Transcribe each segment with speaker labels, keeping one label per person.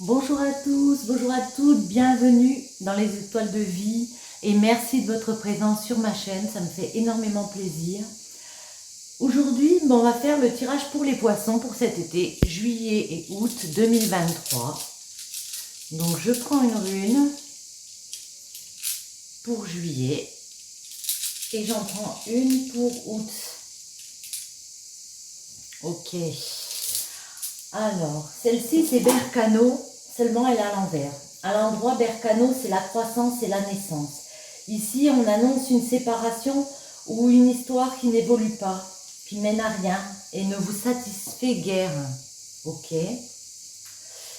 Speaker 1: Bonjour à tous, bonjour à toutes, bienvenue dans les étoiles de vie et merci de votre présence sur ma chaîne, ça me fait énormément plaisir. Aujourd'hui, on va faire le tirage pour les poissons pour cet été, juillet et août 2023. Donc je prends une rune pour juillet et j'en prends une pour août. Ok. Alors, celle-ci c'est Berkano, seulement elle est à l'envers. À l'endroit Berkano, c'est la croissance et la naissance. Ici, on annonce une séparation ou une histoire qui n'évolue pas, qui mène à rien et ne vous satisfait guère. Ok.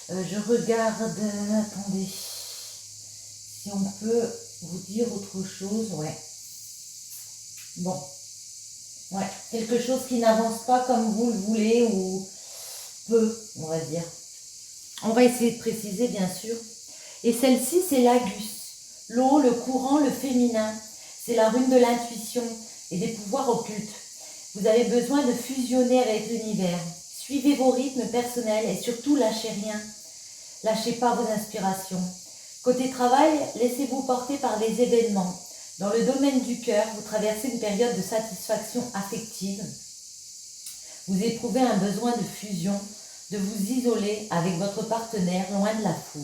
Speaker 1: Je regarde, attendez, si on peut vous dire autre chose, ouais. Bon, ouais, quelque chose qui n'avance pas comme vous le voulez ou peu, on va dire. On va essayer de préciser, bien sûr. Et celle-ci, c'est l'Agus. L'eau, le courant, le féminin. C'est la rune de l'intuition et des pouvoirs occultes. Vous avez besoin de fusionner avec l'univers. Suivez vos rythmes personnels et surtout lâchez rien. Lâchez pas vos inspirations. Côté travail, laissez-vous porter par les événements. Dans le domaine du cœur, vous traversez une période de satisfaction affective. Vous éprouvez un besoin de fusion, de vous isoler avec votre partenaire loin de la foule.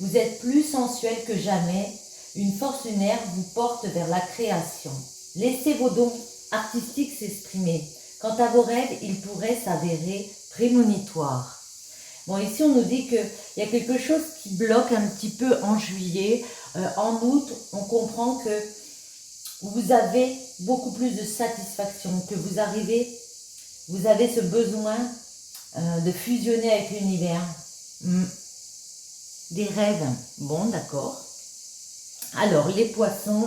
Speaker 1: Vous êtes plus sensuel que jamais, une force lunaire vous porte vers la création. Laissez vos dons artistiques s'exprimer. Quant à vos rêves, ils pourraient s'avérer prémonitoires. Bon, ici on nous dit qu'il y a quelque chose qui bloque un petit peu en juillet. En août, on comprend que vous avez beaucoup plus de satisfaction, que vous avez ce besoin de fusionner avec l'univers. Des rêves. Bon, d'accord. Alors, les poissons,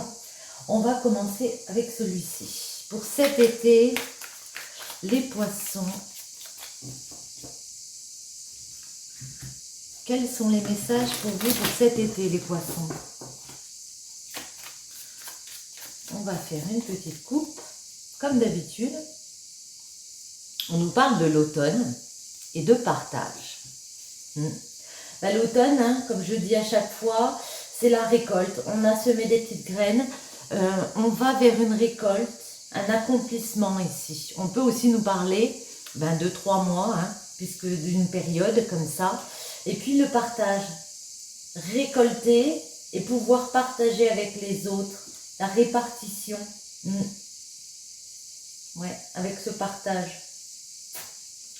Speaker 1: on va commencer avec celui-ci. Pour cet été, les poissons, quels sont les messages pour vous pour cet été, les poissons? On va faire une petite coupe, comme d'habitude. On nous parle de l'automne et de partage. L'automne, comme je dis à chaque fois, c'est la récolte. On a semé des petites graines. On va vers une récolte, un accomplissement ici. On peut aussi nous parler de 3 mois, puisque d'une période comme ça. Et puis le partage. Récolter et pouvoir partager avec les autres. La répartition. Ouais, avec ce partage.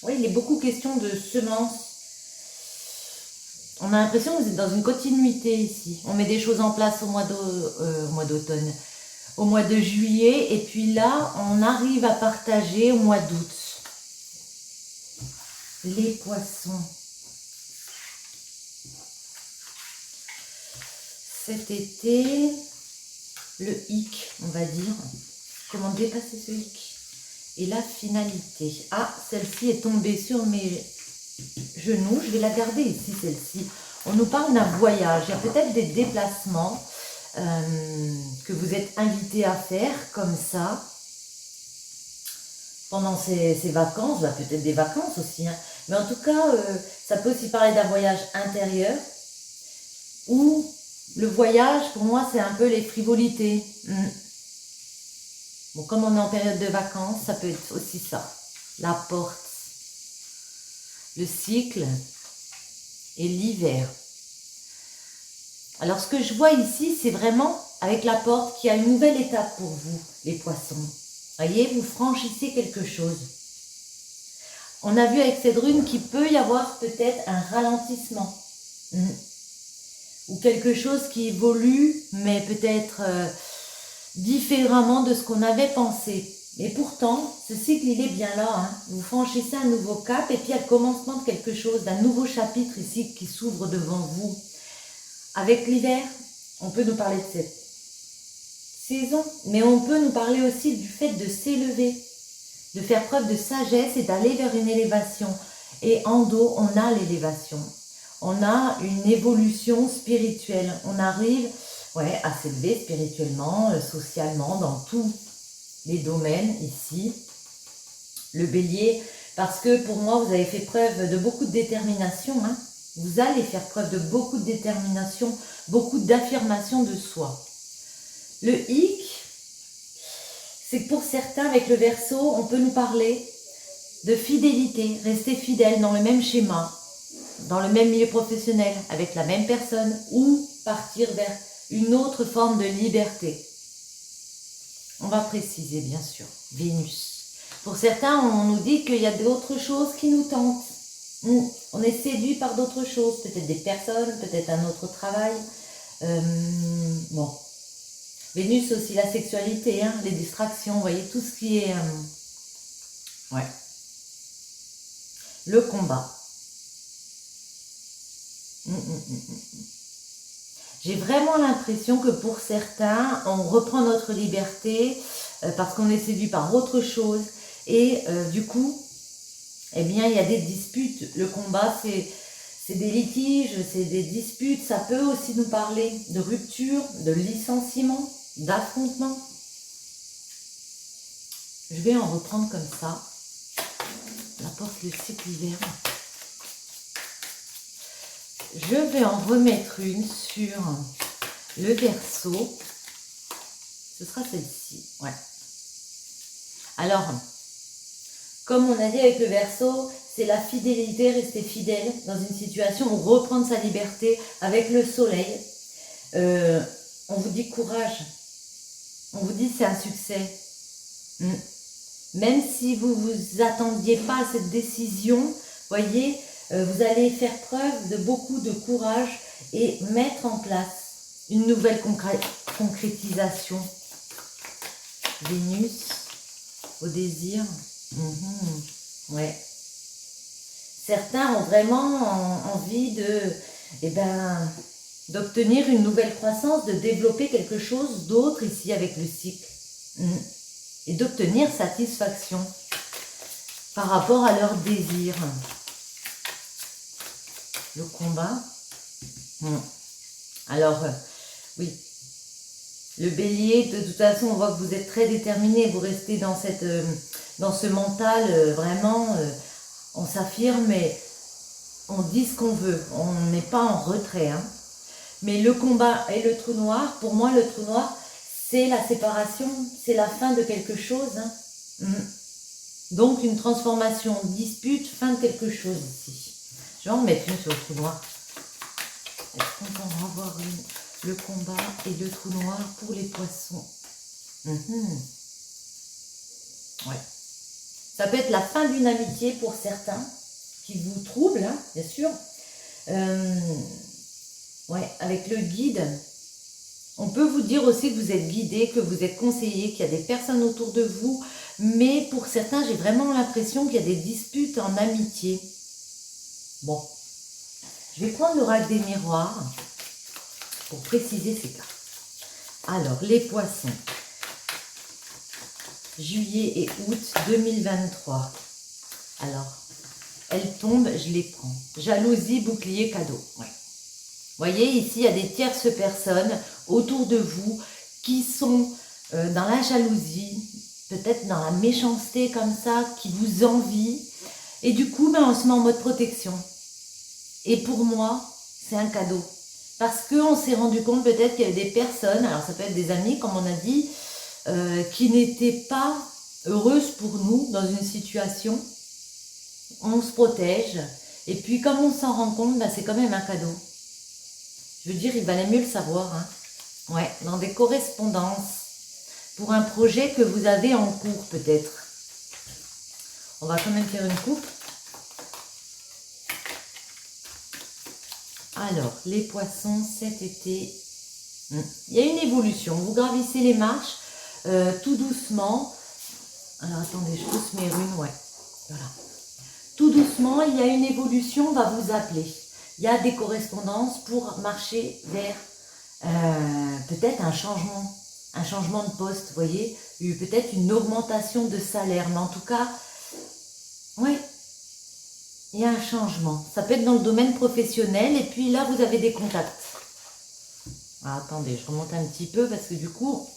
Speaker 1: Oui, il est beaucoup question de semences. On a l'impression que vous êtes dans une continuité ici. On met des choses en place au mois d'automne, au mois de juillet, et puis là, on arrive à partager au mois d'août. Les poissons. Cet été, le hic, on va dire. Comment dépasser ce hic? Et la finalité. Ah, celle-ci est tombée sur mes genoux. Je vais la garder ici, celle-ci. On nous parle d'un voyage. Il y a peut-être des déplacements que vous êtes invité à faire comme ça pendant ces vacances. Peut-être des vacances aussi. Mais en tout cas, ça peut aussi parler d'un voyage intérieur ou le voyage, pour moi, c'est un peu les frivolités. Bon, comme on est en période de vacances, ça peut être aussi ça. La porte, le cycle et l'hiver. Alors, ce que je vois ici, c'est vraiment avec la porte qu'il y a une nouvelle étape pour vous, les poissons. Voyez, vous franchissez quelque chose. On a vu avec cette rune qu'il peut y avoir peut-être un ralentissement. Ou quelque chose qui évolue, mais peut-être différemment de ce qu'on avait pensé. Et pourtant, ce cycle, il est bien là. Vous franchissez un nouveau cap et puis il y a le commencement de quelque chose, d'un nouveau chapitre ici qui s'ouvre devant vous. Avec l'hiver, on peut nous parler de cette saison, mais on peut nous parler aussi du fait de s'élever, de faire preuve de sagesse et d'aller vers une élévation. Et en dos, on a l'élévation. On a une évolution spirituelle. On arrive à s'élever spirituellement, socialement, dans tous les domaines ici. Le bélier, parce que pour moi, vous avez fait preuve de beaucoup de détermination. Vous allez faire preuve de beaucoup de détermination, beaucoup d'affirmation de soi. Le hic, c'est que pour certains, avec le Verseau, on peut nous parler de fidélité, rester fidèle dans le même schéma, dans le même milieu professionnel, avec la même personne, ou partir vers une autre forme de liberté. On va préciser, bien sûr, Vénus. Pour certains, on nous dit qu'il y a d'autres choses qui nous tentent. On est séduit par d'autres choses, peut-être des personnes, peut-être un autre travail. Bon. Vénus aussi la sexualité, hein, les distractions, vous voyez, tout ce qui est... ouais. Le combat. J'ai vraiment l'impression que pour certains, on reprend notre liberté parce qu'on est séduit par autre chose. Et du coup, eh bien, il y a des disputes. Le combat, c'est des litiges, c'est des disputes. Ça peut aussi nous parler de rupture, de licenciement, d'affrontement. Je vais en reprendre comme ça. N'importe le cycle hiver. Je vais en remettre une sur le Verseau. Ce sera celle-ci, ouais. Alors, comme on a dit avec le Verseau, c'est la fidélité, rester fidèle dans une situation, reprendre sa liberté avec le soleil. On vous dit courage. On vous dit c'est un succès. Même si vous ne vous attendiez pas à cette décision, voyez, vous allez faire preuve de beaucoup de courage et mettre en place une nouvelle concrétisation. Vénus, au désir. Ouais. Certains ont vraiment envie d'obtenir une nouvelle croissance, de développer quelque chose d'autre ici avec le cycle. Et d'obtenir satisfaction par rapport à leur désir. Le combat. Alors, oui. Le Bélier, de toute façon, on voit que vous êtes très déterminé. Vous restez dans ce mental, vraiment, on s'affirme et on dit ce qu'on veut. On n'est pas en retrait. Hein. Mais le combat et le trou noir, pour moi, le trou noir, c'est la séparation, c'est la fin de quelque chose. Hein. Donc, une transformation, dispute, fin de quelque chose ici. Je vais en mettre une sur le trou noir. Est-ce qu'on va en avoir une? Le combat et le trou noir pour les poissons. Ouais. Ça peut être la fin d'une amitié pour certains, qui vous trouble, hein, bien sûr. Ouais, avec le guide, on peut vous dire aussi que vous êtes guidé, que vous êtes conseillé, qu'il y a des personnes autour de vous. Mais pour certains, j'ai vraiment l'impression qu'il y a des disputes en amitié. Bon, je vais prendre l'oracle des miroirs pour préciser ces cas. Alors, les poissons, juillet et août 2023. Alors, elles tombent, je les prends. Jalousie, bouclier, cadeau. Ouais. Vous voyez, ici, il y a des tierces personnes autour de vous qui sont dans la jalousie, peut-être dans la méchanceté comme ça, qui vous envient. Et du coup, on se met en mode protection. Et pour moi, c'est un cadeau. Parce qu'on s'est rendu compte peut-être qu'il y avait des personnes, alors ça peut être des amis, comme on a dit, qui n'étaient pas heureuses pour nous dans une situation. On se protège. Et puis, comme on s'en rend compte, c'est quand même un cadeau. Je veux dire, il valait mieux le savoir. Hein. Ouais, dans des correspondances. Pour un projet que vous avez en cours, peut-être. On va quand même faire une coupe. Alors, les poissons, cet été, il y a une évolution. Vous gravissez les marches tout doucement. Alors, attendez, je pousse mes runes, ouais. Voilà. Tout doucement, il y a une évolution, on va vous appeler. Il y a des correspondances pour marcher vers peut-être un changement de poste, vous voyez, peut-être une augmentation de salaire. Mais en tout cas, oui, il y a un changement. Ça peut être dans le domaine professionnel et puis là, vous avez des contacts. Ah, attendez, je remonte un petit peu parce que du coup,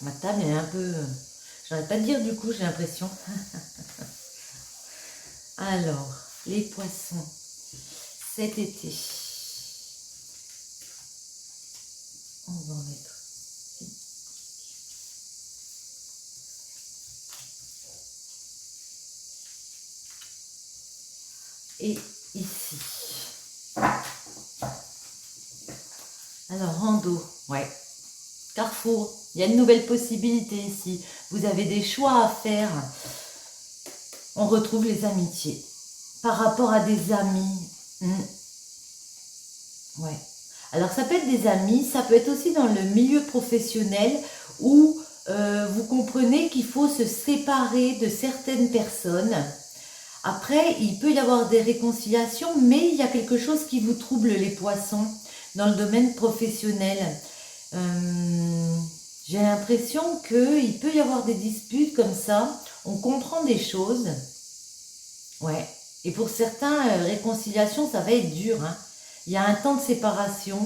Speaker 1: ma table est un peu... J'arrête pas de dire du coup, j'ai l'impression. Alors, les poissons. cet été. On va en mettre. Et ici. Alors, rando, ouais. Carrefour, il y a une nouvelle possibilité ici. Vous avez des choix à faire. On retrouve les amitiés. Par rapport à des amis. Ouais. Alors, ça peut être des amis, ça peut être aussi dans le milieu professionnel où vous comprenez qu'il faut se séparer de certaines personnes. Après, il peut y avoir des réconciliations, mais il y a quelque chose qui vous trouble, les poissons, dans le domaine professionnel. J'ai l'impression qu'il peut y avoir des disputes comme ça. On comprend des choses. Ouais. Et pour certains, réconciliation, ça va être dur. Hein. Il y a un temps de séparation.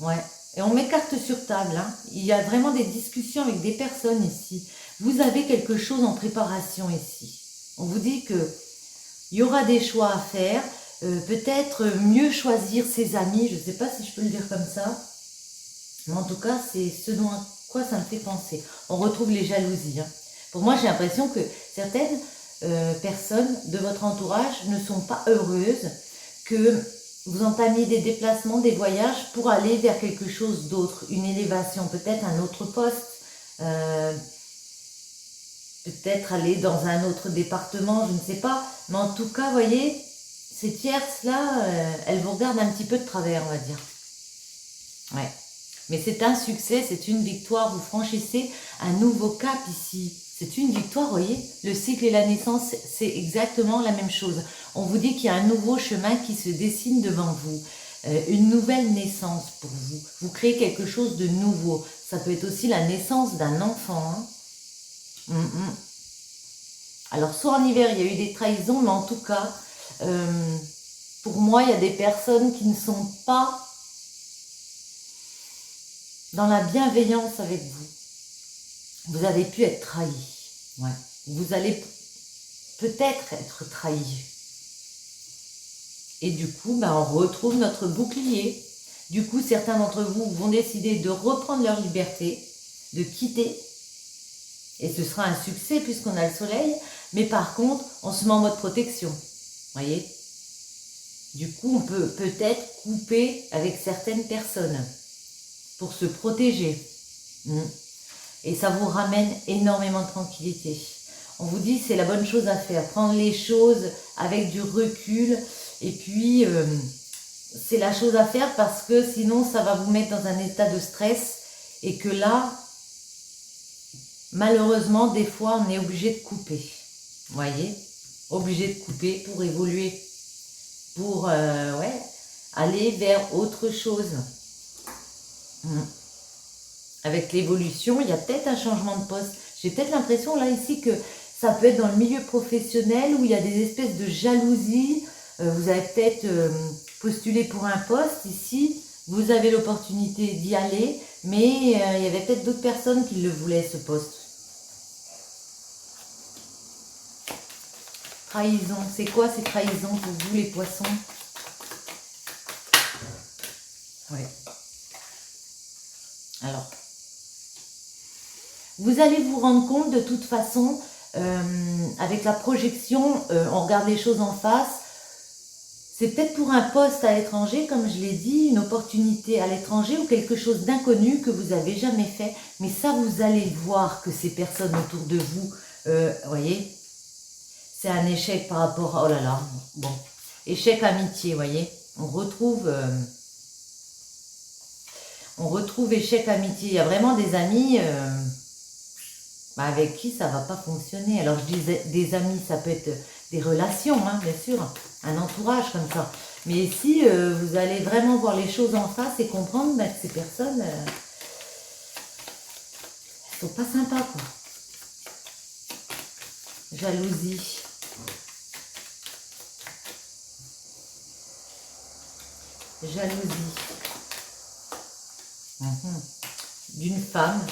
Speaker 1: Ouais. Et on met carte sur table. Hein. Il y a vraiment des discussions avec des personnes ici. Vous avez quelque chose en préparation ici. On vous dit que il y aura des choix à faire. Peut-être mieux choisir ses amis. Je ne sais pas si je peux le dire comme ça. Mais en tout cas, c'est ce dont quoi ça me fait penser. On retrouve les jalousies. Hein. Pour moi, j'ai l'impression que certaines personnes de votre entourage ne sont pas heureuses que vous entamiez des déplacements, des voyages pour aller vers quelque chose d'autre, une élévation, peut-être un autre poste, peut-être aller dans un autre département, je ne sais pas. Mais en tout cas, vous voyez, ces tierces-là, elles vous regardent un petit peu de travers, on va dire. Ouais. Mais c'est un succès, c'est une victoire. Vous franchissez un nouveau cap ici. C'est une victoire, vous voyez. Le cycle et la naissance, c'est exactement la même chose. On vous dit qu'il y a un nouveau chemin qui se dessine devant vous. Une nouvelle naissance pour vous. Vous créez quelque chose de nouveau. Ça peut être aussi la naissance d'un enfant. Hein. Alors, soit en hiver, il y a eu des trahisons, mais en tout cas, pour moi, il y a des personnes qui ne sont pas dans la bienveillance avec vous. Vous avez pu être trahi. Ouais. Vous allez peut-être être trahi. Et du coup, on retrouve notre bouclier. Du coup, certains d'entre vous vont décider de reprendre leur liberté, de quitter. Et ce sera un succès puisqu'on a le soleil. Mais par contre, on se met en mode protection. Voyez ? Du coup, on peut peut-être couper avec certaines personnes pour se protéger. Et ça vous ramène énormément de tranquillité. On vous dit c'est la bonne chose à faire. Prendre les choses avec du recul. Et puis, c'est la chose à faire parce que sinon, ça va vous mettre dans un état de stress. Et que là, malheureusement, des fois, on est obligé de couper. Vous voyez ? Obligé de couper pour évoluer. Pour aller vers autre chose. Avec l'évolution, il y a peut-être un changement de poste. J'ai peut-être l'impression là ici que ça peut être dans le milieu professionnel où il y a des espèces de jalousie. Vous avez peut-être postulé pour un poste ici. Vous avez l'opportunité d'y aller. Mais il y avait peut-être d'autres personnes qui le voulaient ce poste. Trahison. C'est quoi ces trahisons pour vous les poissons? Ouais. Alors. Vous allez vous rendre compte de toute façon, avec la projection, on regarde les choses en face. C'est peut-être pour un poste à l'étranger, comme je l'ai dit, une opportunité à l'étranger ou quelque chose d'inconnu que vous n'avez jamais fait. Mais ça, vous allez voir que ces personnes autour de vous, voyez, c'est un échec par rapport à... Oh là là, bon. Échec amitié, voyez. On retrouve échec amitié. Il y a vraiment des amis... avec qui ça ne va pas fonctionner. Alors je disais des amis, ça peut être des relations, hein, bien sûr, un entourage comme ça. Mais ici, vous allez vraiment voir les choses en face et comprendre que ces personnes, elles sont pas sympas, quoi. Jalousie. Jalousie. D'une femme.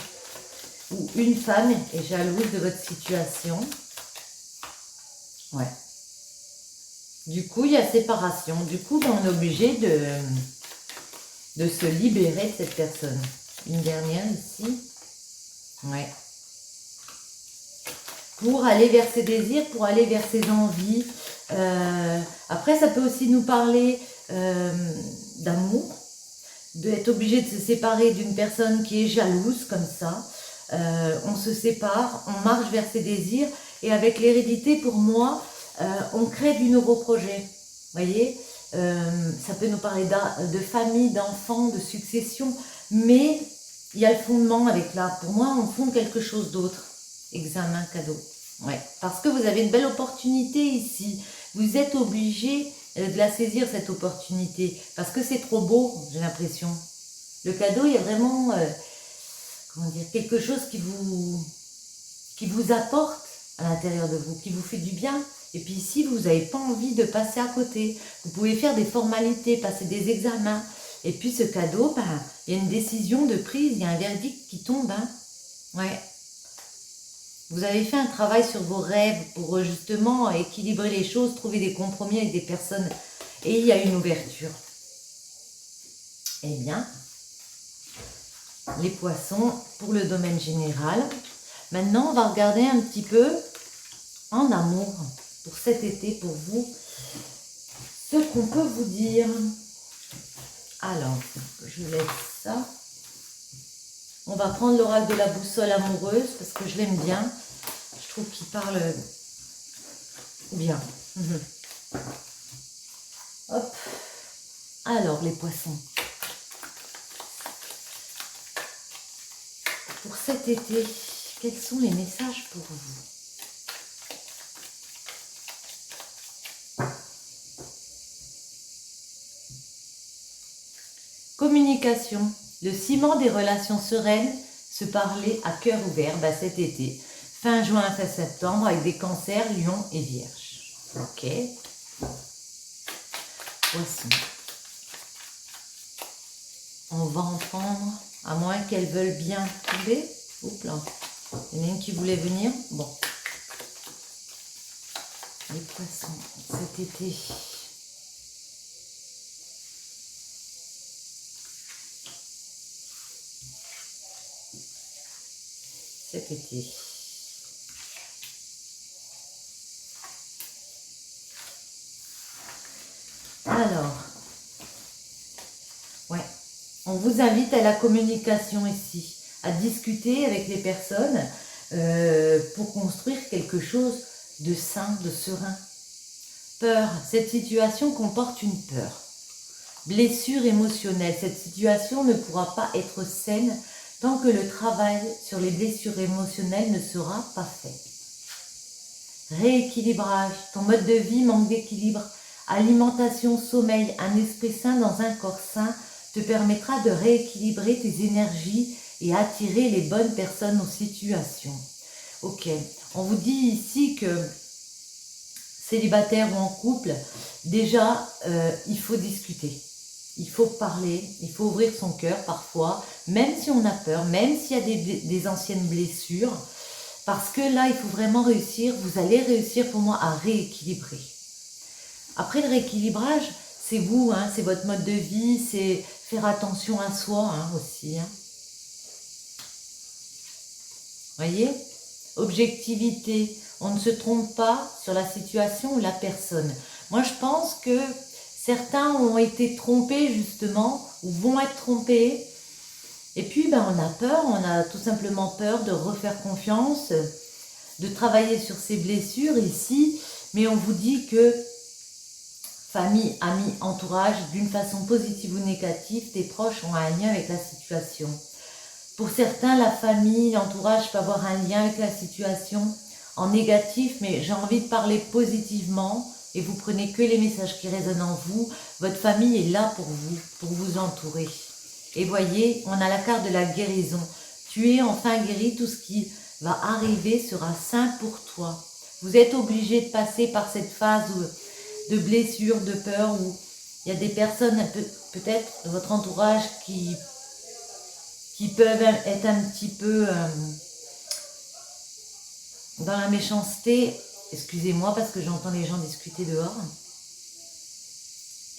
Speaker 1: Ou une femme est jalouse de votre situation. Ouais. Du coup, il y a séparation. Du coup, ben, on est obligé de se libérer de cette personne. Une dernière ici. Ouais. Pour aller vers ses désirs, pour aller vers ses envies. Après, ça peut aussi nous parler d'amour, d'être obligé de se séparer d'une personne qui est jalouse comme ça. On se sépare, on marche vers ses désirs et avec l'hérédité, pour moi, on crée du nouveau projet. Vous voyez, ça peut nous parler de famille, d'enfants, de succession, mais il y a le fondement avec là. Pour moi, on fonde quelque chose d'autre. Examen, cadeau. Ouais, parce que vous avez une belle opportunité ici. Vous êtes obligé de la saisir, cette opportunité, parce que c'est trop beau, j'ai l'impression. Le cadeau, il y a vraiment, comment dire, quelque chose qui vous apporte à l'intérieur de vous, qui vous fait du bien. Et puis ici, vous n'avez pas envie de passer à côté. Vous pouvez faire des formalités, passer des examens. Et puis ce cadeau, ben, il y a une décision de prise, il y a un verdict qui tombe. Hein. Ouais. Vous avez fait un travail sur vos rêves pour justement équilibrer les choses, trouver des compromis avec des personnes. Et il y a une ouverture. Eh bien, les poissons pour le domaine général. Maintenant, on va regarder un petit peu en amour pour cet été, pour vous, ce qu'on peut vous dire. Alors, je laisse ça. On va prendre l'oracle de la boussole amoureuse parce que je l'aime bien. Je trouve qu'il parle bien. Hop. Alors, les poissons. Pour cet été, quels sont les messages pour vous? Communication, le ciment des relations sereines, se parler à cœur ouvert cet été, fin juin, fin septembre, avec des cancers, lions et vierges. Ok. Poisson. On va en prendre, à moins qu'elles veulent bien tomber. Oups là. Il y en a une qui voulait venir. Bon. Les poissons, cet été. Cet été. Alors, ouais, on vous invite à la communication ici, à discuter avec les personnes pour construire quelque chose de sain, de serein. Peur, cette situation comporte une peur. Blessure émotionnelle, cette situation ne pourra pas être saine tant que le travail sur les blessures émotionnelles ne sera pas fait. Rééquilibrage, ton mode de vie manque d'équilibre. Alimentation, sommeil, un esprit sain dans un corps sain te permettra de rééquilibrer tes énergies et attirer les bonnes personnes aux situations. Ok, on vous dit ici que célibataire ou en couple, déjà, il faut discuter. Il faut parler, il faut ouvrir son cœur parfois, même si on a peur, même s'il y a des anciennes blessures, parce que là, il faut vraiment réussir, vous allez réussir pour moi à rééquilibrer. Après le rééquilibrage, c'est vous, hein, c'est votre mode de vie, c'est faire attention à soi hein, aussi. Hein. Voyez, objectivité, on ne se trompe pas sur la situation ou la personne. Moi, je pense que certains ont été trompés justement, ou vont être trompés. Et puis, ben, on a peur, on a tout simplement peur de refaire confiance, de travailler sur ses blessures ici. Mais on vous dit que famille, amis, entourage, d'une façon positive ou négative, tes proches ont un lien avec la situation. Pour certains, la famille, l'entourage peut avoir un lien avec la situation en négatif, mais j'ai envie de parler positivement et vous prenez que les messages qui résonnent en vous. Votre famille est là pour vous entourer. Et voyez, on a la carte de la guérison. Tu es enfin guéri, tout ce qui va arriver sera sain pour toi. Vous êtes obligé de passer par cette phase de blessure, de peur, où il y a des personnes peut-être de votre entourage qui peuvent être un petit peu dans la méchanceté. Excusez-moi parce que j'entends les gens discuter dehors.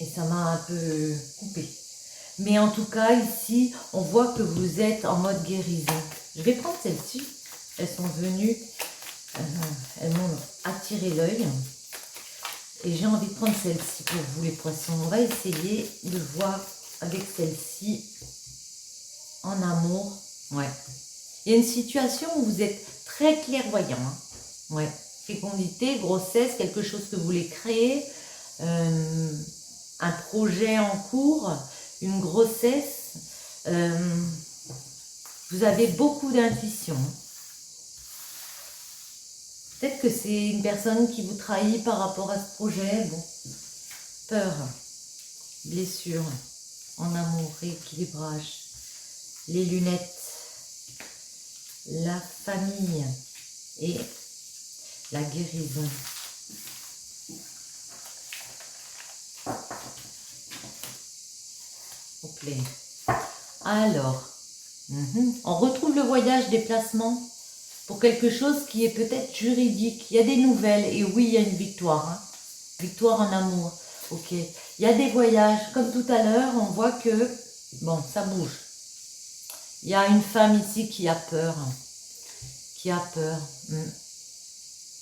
Speaker 1: et ça m'a un peu coupé. Mais en tout cas, ici, on voit que vous êtes en mode guérison. Je vais prendre celles-ci. Elles sont venues, elles m'ont attiré l'œil. Et j'ai envie de prendre celle-ci pour vous, les poissons. On va essayer de voir avec celle-ci en amour. Ouais. Il y a une situation où vous êtes très clairvoyant. Hein. Ouais. Fécondité, grossesse, quelque chose que vous voulez créer, un projet en cours, une grossesse. Vous avez beaucoup d'intuition. Peut-être que c'est une personne qui vous trahit par rapport à ce projet. Bon, peur, blessure, en amour, rééquilibrage, les lunettes, la famille et la guérison. Au clair. Alors, on retrouve le voyage, déplacement pour quelque chose qui est peut-être juridique. Il y a des nouvelles et oui, il y a une victoire. Hein. Victoire en amour. Ok. Il y a des voyages. Comme tout à l'heure, on voit que, bon, ça bouge. Il y a une femme ici qui a peur. Qui a peur.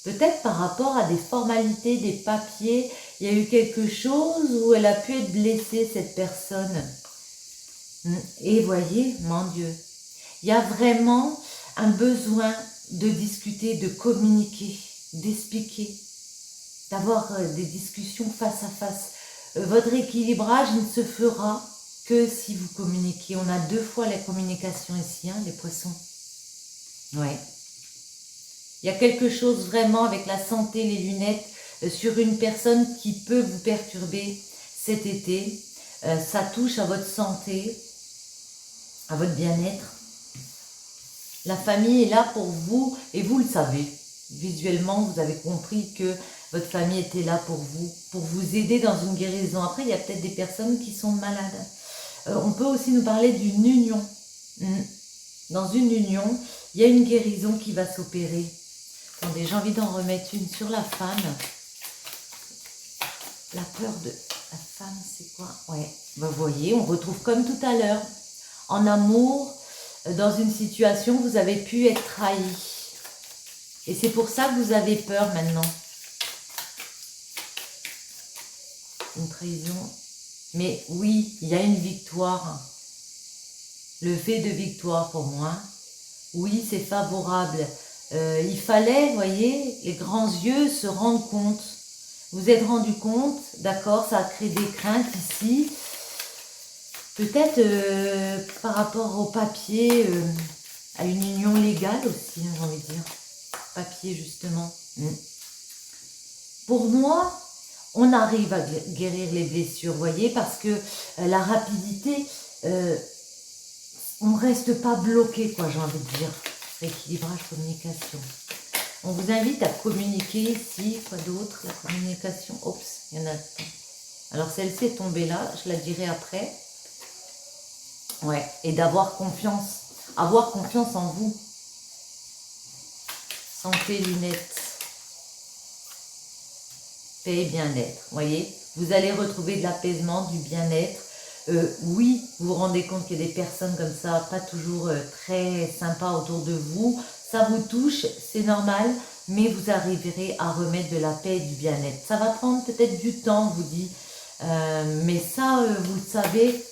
Speaker 1: Peut-être par rapport à des formalités, des papiers, il y a eu quelque chose où elle a pu être blessée, cette personne. Et voyez, mon Dieu, il y a vraiment un besoin de discuter, de communiquer, d'expliquer, d'avoir des discussions face à face. Votre équilibrage, il ne se fera que si vous communiquez. On a 2 fois la communication ici, hein, les poissons. Ouais. Il y a quelque chose vraiment avec la santé, les lunettes, sur une personne qui peut vous perturber cet été. Ça touche à votre santé, à votre bien-être. La famille est là pour vous et vous le savez. Visuellement, vous avez compris que votre famille était là pour vous aider dans une guérison. Après, il y a peut-être des personnes qui sont malades. On peut aussi nous parler d'une union. Dans une union, il y a une guérison qui va s'opérer. Attendez, j'ai envie d'en remettre une sur la femme. La peur de la femme, c'est quoi? Ouais, vous voyez, on retrouve comme tout à l'heure. En amour, dans une situation, vous avez pu être trahi. Et c'est pour ça que vous avez peur maintenant. Une trahison. Mais oui, il y a une victoire. Le fait de victoire pour moi. Oui, c'est favorable. Il fallait, vous voyez, les grands yeux se rendre compte. Vous êtes rendu compte, d'accord, ça a créé des craintes ici. Peut-être par rapport au papier, à une union légale aussi, hein, j'ai envie de dire. Papier, justement. Pour moi, on arrive à guérir les blessures, vous voyez, parce que la rapidité, on ne reste pas bloqué, quoi, j'ai envie de dire. Équilibrage, communication. On vous invite à communiquer ici, quoi d'autre, la communication. Oups, il y en a. Alors celle-ci est tombée là, je la dirai après. Ouais, et d'avoir confiance, avoir confiance en vous. Santé, lunettes, paix et bien-être, voyez. Vous allez retrouver de l'apaisement, du bien-être. Oui, vous vous rendez compte qu'il y a des personnes comme ça, pas toujours très sympas autour de vous. Ça vous touche, c'est normal, mais vous arriverez à remettre de la paix et du bien-être. Ça va prendre peut-être du temps, vous dit, mais ça, vous le savez.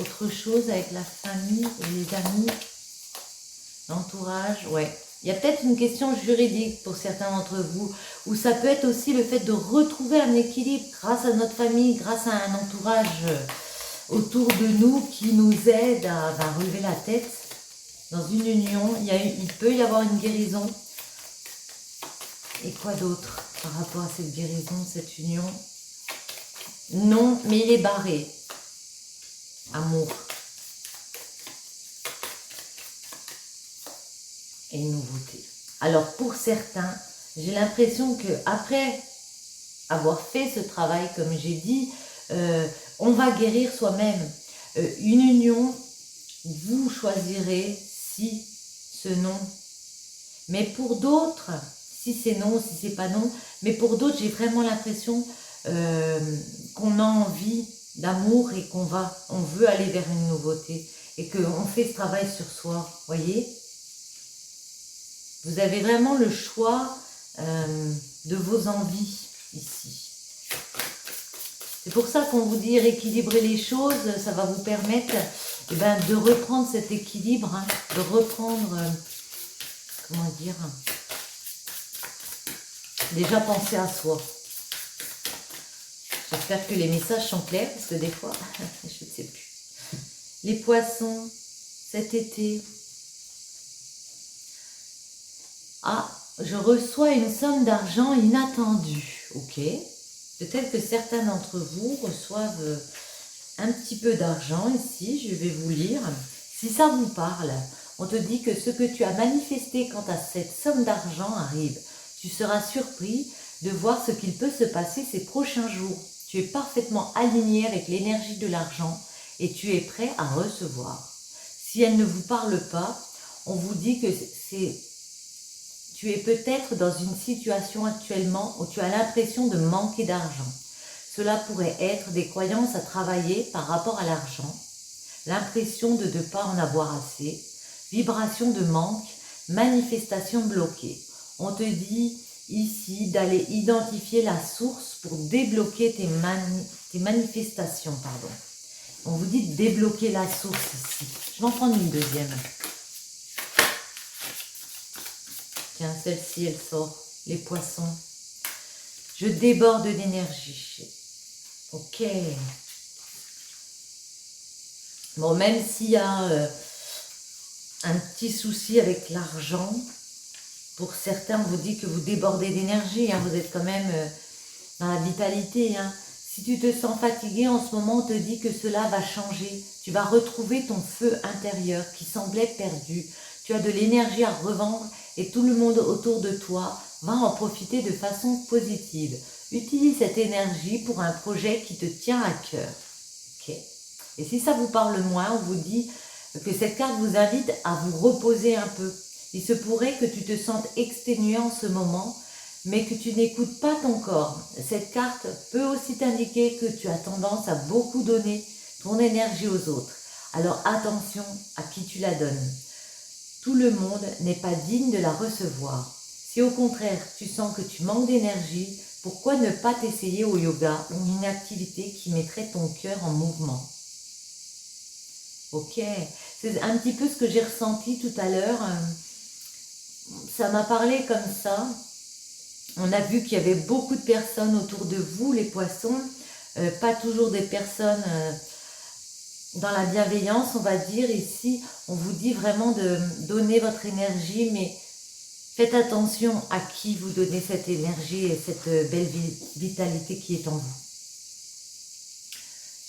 Speaker 1: Autre chose avec la famille et les amis, l'entourage, ouais. Il y a peut-être une question juridique pour certains d'entre vous, ou ça peut être aussi le fait de retrouver un équilibre grâce à notre famille, grâce à un entourage autour de nous qui nous aide à relever la tête. Dans une union, il peut y avoir une guérison. Et quoi d'autre par rapport à cette guérison, cette union? Non, mais il est barré. Amour. Et nouveauté. Alors pour certains, j'ai l'impression que après avoir fait ce travail, comme j'ai dit, on va guérir soi-même. Une union, vous choisirez si ce non. Mais pour d'autres, si c'est non, si c'est pas non, mais pour d'autres, j'ai vraiment l'impression qu'on a envie d'amour et on veut aller vers une nouveauté et qu'on fait ce travail sur soi, voyez. Vous avez vraiment le choix de vos envies ici. C'est pour ça qu'on vous dit rééquilibrer les choses, ça va vous permettre de reprendre cet équilibre, hein, de reprendre, comment dire, déjà penser à soi. J'espère que les messages sont clairs, parce que des fois, je ne sais plus. Les poissons, cet été. Ah, je reçois une somme d'argent inattendue. Ok. Peut-être que certains d'entre vous reçoivent un petit peu d'argent ici. Je vais vous lire. Si ça vous parle, on te dit que ce que tu as manifesté quant à cette somme d'argent arrive. Tu seras surpris de voir ce qu'il peut se passer ces prochains jours. Tu es parfaitement aligné avec l'énergie de l'argent et tu es prêt à recevoir. Si elle ne vous parle pas, on vous dit que tu es peut-être dans une situation actuellement où tu as l'impression de manquer d'argent. Cela pourrait être des croyances à travailler par rapport à l'argent, l'impression de ne pas en avoir assez, vibration de manque, manifestation bloquée. On te dit ici d'aller identifier la source pour débloquer tes manifestations. Pardon. On vous dit de débloquer la source ici. Je vais en prendre une deuxième. Tiens, celle-ci, elle sort. Les poissons. Je déborde d'énergie. Ok. Bon, même s'il y a un petit souci avec l'argent, pour certains, on vous dit que vous débordez d'énergie. Hein, vous êtes quand même dans la vitalité. Hein. Si tu te sens fatigué en ce moment, on te dit que cela va changer. Tu vas retrouver ton feu intérieur qui semblait perdu. Tu as de l'énergie à revendre et tout le monde autour de toi va en profiter de façon positive. Utilise cette énergie pour un projet qui te tient à cœur. Okay. Et si ça vous parle moins, on vous dit que cette carte vous invite à vous reposer un peu. Il se pourrait que tu te sentes exténué en ce moment, mais que tu n'écoutes pas ton corps. Cette carte peut aussi t'indiquer que tu as tendance à beaucoup donner ton énergie aux autres. Alors attention à qui tu la donnes. Tout le monde n'est pas digne de la recevoir. Si au contraire tu sens que tu manques d'énergie, pourquoi ne pas t'essayer au yoga ou une activité qui mettrait ton cœur en mouvement? Ok, c'est un petit peu ce que j'ai ressenti tout à l'heure. Ça m'a parlé comme ça. On a vu qu'il y avait beaucoup de personnes autour de vous, les poissons. Pas toujours des personnes dans la bienveillance, on va dire. Ici, on vous dit vraiment de donner votre énergie, mais faites attention à qui vous donnez cette énergie et cette belle vitalité qui est en vous.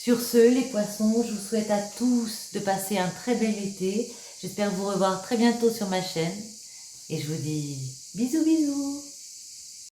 Speaker 1: Sur ce, les poissons, je vous souhaite à tous de passer un très bel été. J'espère vous revoir très bientôt sur ma chaîne. Et je vous dis bisous bisous.